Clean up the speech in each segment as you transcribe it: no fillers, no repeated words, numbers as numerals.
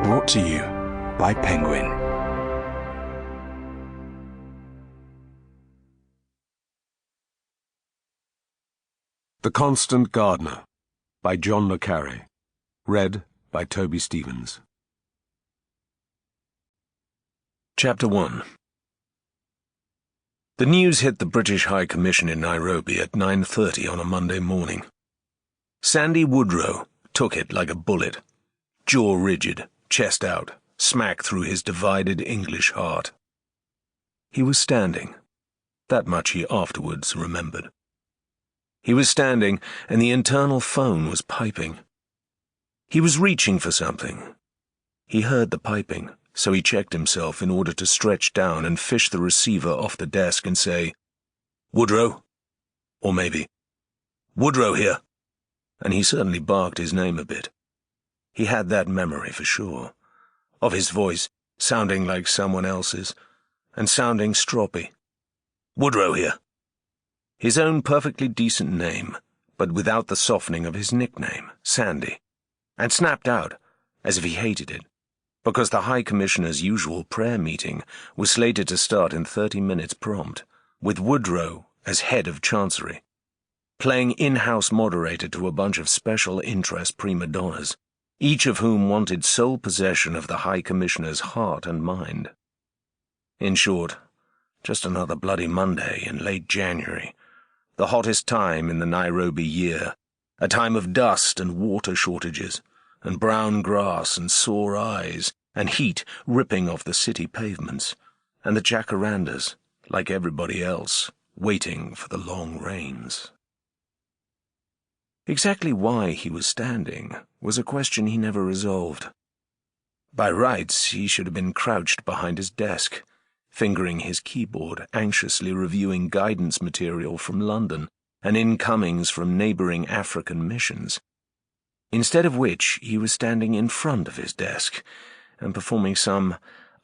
Brought to you by Penguin. The Constant Gardener by John le Carré. Read by Toby Stevens. Chapter 1. The news hit the British High Commission in Nairobi at 9:30 on a Monday morning. Sandy Woodrow took it like a bullet, jaw rigid, chest out, smack through his divided English heart. He was standing. That much he afterwards remembered. He was standing, and the internal phone was piping. He was reaching for something. He heard the piping, so he checked himself in order to stretch down and fish the receiver off the desk and say, "Woodrow?" Or maybe, "Woodrow here." And he certainly barked his name a bit. He had that memory for sure, of his voice sounding like someone else's, and sounding stroppy. "Woodrow here." His own perfectly decent name, but without the softening of his nickname, Sandy, and snapped out, as if he hated it, because the High Commissioner's usual prayer meeting was slated to start in 30 minutes prompt, with Woodrow as head of Chancery, playing in-house moderator to a bunch of special interest prima donnas, each of whom wanted sole possession of the High Commissioner's heart and mind. In short, just another bloody Monday in late January, the hottest time in the Nairobi year, a time of dust and water shortages, and brown grass and sore eyes, and heat ripping off the city pavements, and the jacarandas, like everybody else, waiting for the long rains. Exactly why he was standing was a question he never resolved. By rights, he should have been crouched behind his desk, fingering his keyboard, anxiously reviewing guidance material from London and incomings from neighbouring African missions. Instead of which, he was standing in front of his desk and performing some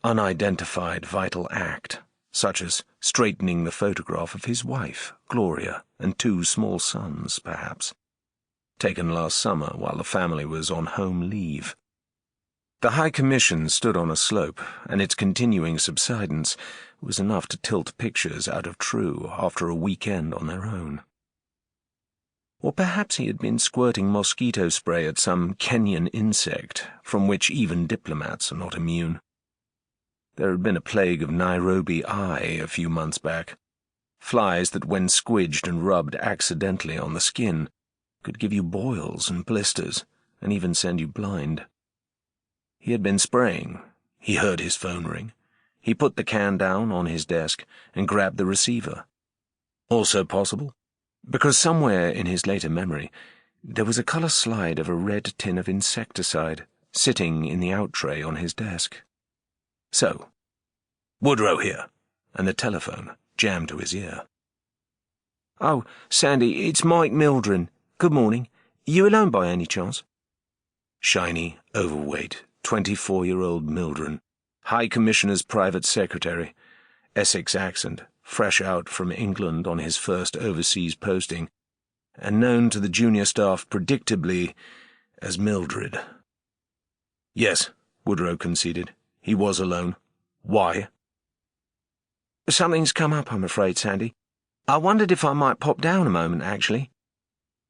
unidentified vital act, such as straightening the photograph of his wife, Gloria, and 2 small sons, perhaps, taken last summer while the family was on home leave. The High Commission stood on a slope, and its continuing subsidence was enough to tilt pictures out of true after a weekend on their own. Or perhaps he had been squirting mosquito spray at some Kenyan insect, from which even diplomats are not immune. There had been a plague of Nairobi eye a few months back, flies that when squidged and rubbed accidentally on the skin could give you boils and blisters, and even send you blind. He had been spraying. He heard his phone ring. He put the can down on his desk and grabbed the receiver. Also possible, because somewhere in his later memory there was a colour slide of a red tin of insecticide sitting in the out tray on his desk. So, "Woodrow here," and the telephone jammed to his ear. "Oh, Sandy, it's Mike Mildren. Good morning. You alone by any chance?" Shiny, overweight, 24-year-old Mildren, High Commissioner's private secretary, Essex accent, fresh out from England on his first overseas posting, and known to the junior staff predictably as Mildred. Yes, Woodrow conceded. He was alone. Why? "Something's come up, I'm afraid, Sandy. I wondered if I might pop down a moment, actually."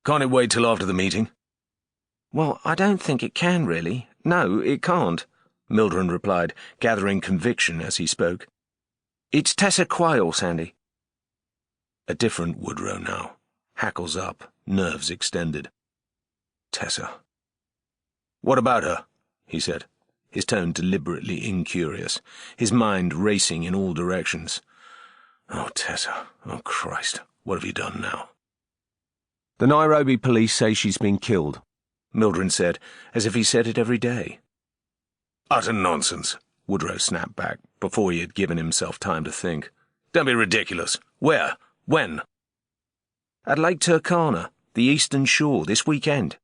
"Can't it wait till after the meeting?" "Well, I don't think it can, really. No, it can't," Mildred replied, gathering conviction as he spoke. "It's Tessa Quayle, Sandy." A different Woodrow now. Hackles up, nerves extended. Tessa. "What about her?" he said, his tone deliberately incurious, his mind racing in all directions. "Oh, Tessa. Oh, Christ. What have you done now?" "The Nairobi police say she's been killed," Mildred said, as if he said it every day. "Utter nonsense," Woodrow snapped back, before he had given himself time to think. "Don't be ridiculous. Where? When?" "At Lake Turkana, the Eastern Shore, this weekend.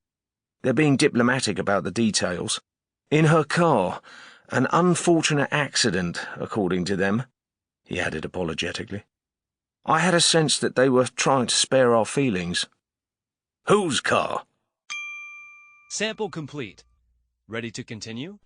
They're being diplomatic about the details. In her car, an unfortunate accident, according to them," he added apologetically. "I had a sense that they were trying to spare our feelings." "Whose car?" Sample complete. Ready to continue?